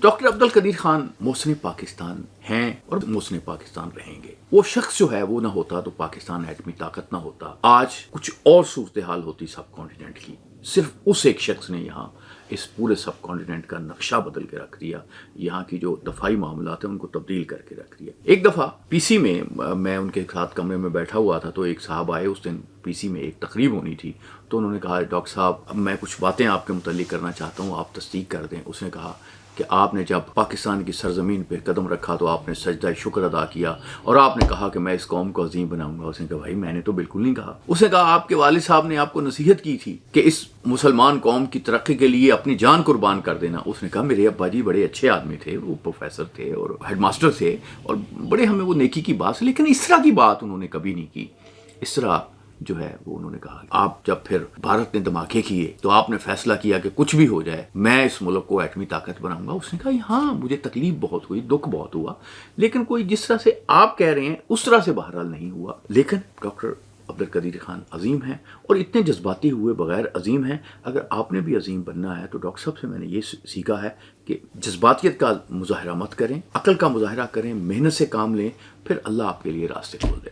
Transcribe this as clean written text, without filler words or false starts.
Doctor عبد القدیر خان محسن پاکستان ہیں اور محسن پاکستان رہیں گے. وہ شخص جو ہے وہ نہ ہوتا تو پاکستان ایٹمی طاقت نہ ہوتا. آج کچھ اور صورتحال ہوتی سب کانٹیننٹ کی. صرف اس ایک شخص نے یہاں اس پورے سب کانٹیننٹ کا نقشہ بدل کے رکھ دیا. یہاں کی جو دفاعی معاملات ہیں ان کو تبدیل کر کے رکھ دیا. ایک دفعہ پی سی میں میں ان کے ساتھ کمرے میں بیٹھا ہوا تھا تو ایک صاحب آئے. اس دن پی سی میں ایک تقریب ہونی تھی تو انہوں نے کہا ڈاکٹر صاحب میں کچھ باتیں آپ کے متعلق کرنا چاہتا ہوں, آپ تصدیق کر دیں. اس نے کہا کہ آپ نے جب پاکستان کی سرزمین پہ قدم رکھا تو آپ نے سجدہ شکر ادا کیا اور آپ نے کہا کہ میں اس قوم کو عظیم بناؤں گا. اس نے کہا بھائی میں نے تو بالکل نہیں کہا. اس نے کہا آپ کے والد صاحب نے آپ کو نصیحت کی تھی کہ اس مسلمان قوم کی ترقی کے لیے اپنی جان قربان کر دینا. اس نے کہا میرے ابا جی بڑے اچھے آدمی تھے, وہ پروفیسر تھے اور ہیڈ ماسٹر تھے اور بڑے ہمیں وہ نیکی کی بات, لیکن اس طرح کی بات انہوں نے کبھی نہیں کی. اس طرح جو ہے وہ انہوں نے کہا آپ جب پھر بھارت نے دھماکے کیے تو آپ نے فیصلہ کیا کہ کچھ بھی ہو جائے میں اس ملک کو ایٹمی طاقت بناؤں گا. اس نے کہا ہاں مجھے تکلیف بہت ہوئی, دکھ بہت ہوا, لیکن کوئی جس طرح سے آپ کہہ رہے ہیں اس طرح سے بہرحال نہیں ہوا. لیکن ڈاکٹر عبد القدیر خان عظیم ہیں اور اتنے جذباتی ہوئے بغیر عظیم ہیں. اگر آپ نے بھی عظیم بننا ہے تو ڈاکٹر صاحب سے میں نے یہ سیکھا ہے کہ جذباتیت کا مظاہرہ مت کریں, عقل کا مظاہرہ کریں, محنت سے کام لیں, پھر اللہ آپ کے لیے راستے کھول دے.